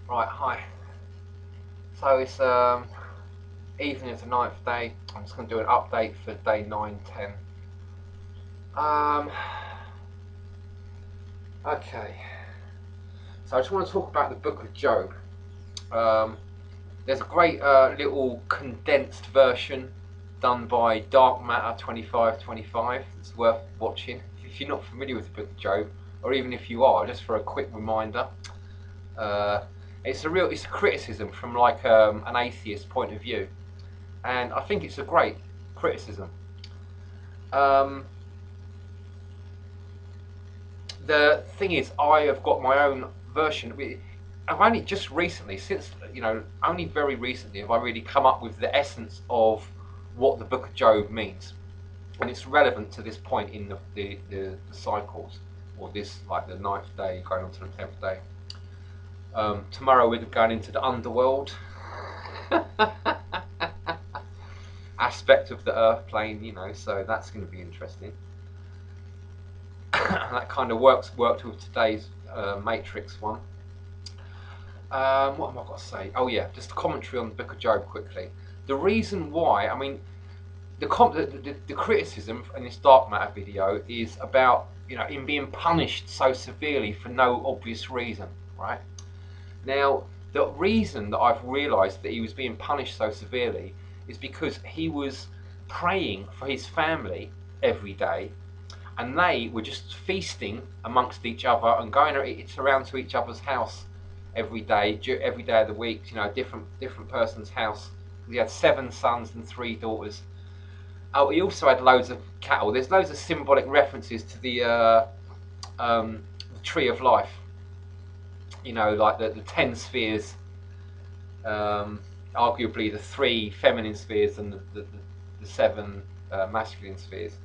Right, hi. So it's evening of the 9th day. I'm just going to do an update for day 9, 10. Um, okay. So I just want to talk about the book of Job. Um, there's a great little condensed version done by Dark Matter 2525. It's worth watching if you're not familiar with the book of Job, or even if you are, just for a quick reminder. Uh, it's a criticism from like an atheist point of view, and I think it's a great criticism. Um, the thing is, I have got my own version. I've only just recently, only very recently, have I really come up with the essence of what the Book of Job means, and it's relevant to this point in the cycles, or this like the 9th day going on to the 10th day. Tomorrow we're going into the underworld aspect of the Earth plane, so that's going to be interesting. That kind of worked with today's Matrix one. What am I got to say? Oh yeah, just a commentary on the Book of Job quickly. The reason why, I mean, the criticism in this Dark Matter video is about him being punished so severely for no obvious reason, right? Now, the reason that I've realised that he was being punished so severely is because he was praying for his family every day, and they were just feasting amongst each other and going around to each other's house every day of the week. Different person's house. He had 7 sons and 3 daughters. Oh, he also had loads of cattle. There's loads of symbolic references to the tree of life. Like the 10 spheres, arguably the 3 feminine spheres and the 7 masculine spheres.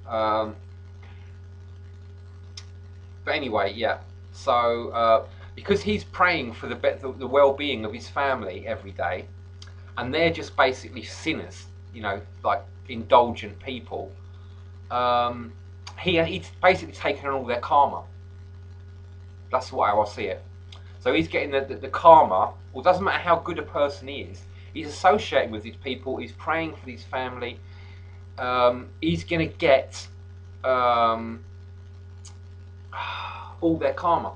But anyway, yeah. So because he's praying for the well-being of his family every day, and they're just basically sinners, like indulgent people. He's basically taken on all their karma. That's how I see it. So he's getting the karma. Well, it doesn't matter how good a person he is. He's associating with these people. He's praying for his family. He's going to get all their karma.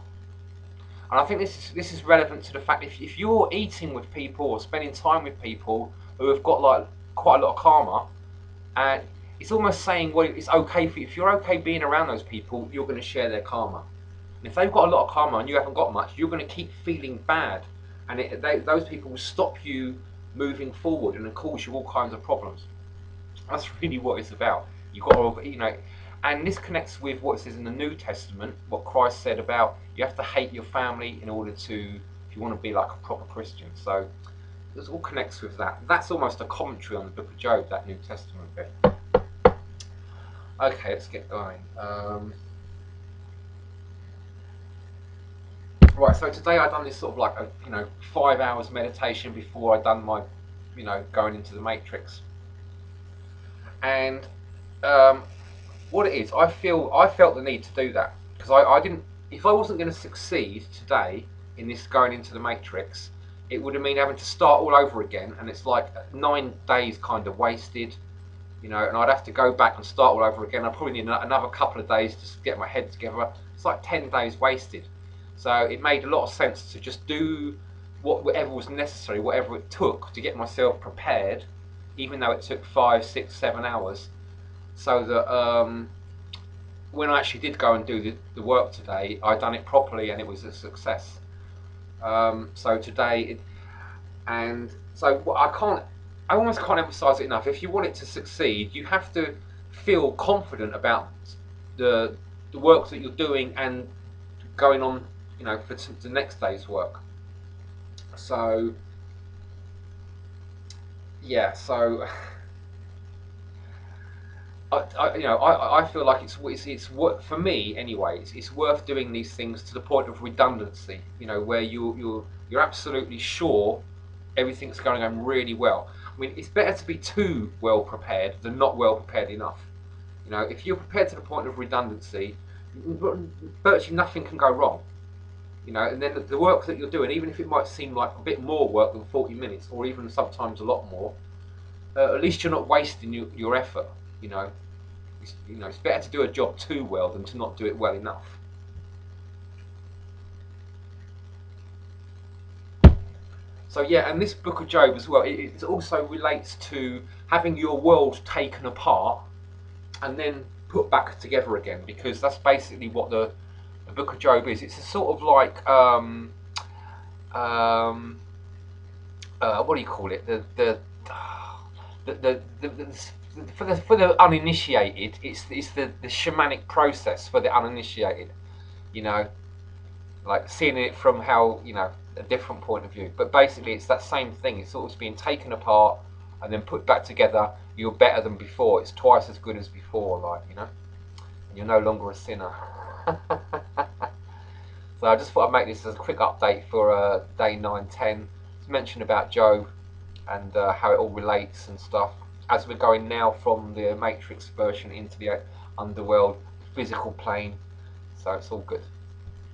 And I think this is relevant to the fact if you're eating with people or spending time with people who have got like quite a lot of karma, and it's almost saying, well, it's okay for you. If you're okay being around those people, you're going to share their karma. And if they've got a lot of karma and you haven't got much, you're going to keep feeling bad, and those people will stop you moving forward and cause you all kinds of problems. That's really what it's about. You've got to, and this connects with what it says in the New Testament, what Christ said about you have to hate your family in order to, if you want to be like a proper Christian. So this all connects with that. That's almost a commentary on the Book of Job, that New Testament bit. Okay, let's get going. Right, so today I've done this sort of like a 5 hours meditation before I'd done my going into the Matrix. And what it is, I felt the need to do that because I didn't. If I wasn't going to succeed today in this going into the Matrix, it would have mean having to start all over again, and it's like 9 days kind of wasted, and I'd have to go back and start all over again. I probably need another couple of days to get my head together. It's like 10 days wasted. So it made a lot of sense to just do whatever was necessary, whatever it took to get myself prepared, even though it took 5, 6, 7 hours, so that when I actually did go and do the work today, I'd done it properly and it was a success. So today, I almost can't emphasize it enough. If you want it to succeed, you have to feel confident about the work that you're doing and going on, for the next day's work. So yeah, so I feel like it's for me anyway. It's worth doing these things to the point of redundancy. Where you're absolutely sure everything's going on really well. I mean, it's better to be too well prepared than not well prepared enough. If you're prepared to the point of redundancy, virtually nothing can go wrong. You know, and then the work that you're doing, even if it might seem like a bit more work than 40 minutes, or even sometimes a lot more, at least you're not wasting your effort. You know, it's better to do a job too well than to not do it well enough. So yeah, and this book of Job as well, it also relates to having your world taken apart and then put back together again, because that's basically what the book of Job is. It's a sort of like um, what do you call it? For the uninitiated, it's the shamanic process for the uninitiated. You know, like seeing it from how, a different point of view. But basically, it's that same thing. It's sort of being taken apart and then put back together. You're better than before. It's twice as good as before, and you're no longer a sinner. So I just thought I'd make this as a quick update for day 910. To mention about Job and how it all relates and stuff. As we're going now from the Matrix version into the underworld physical plane, so it's all good.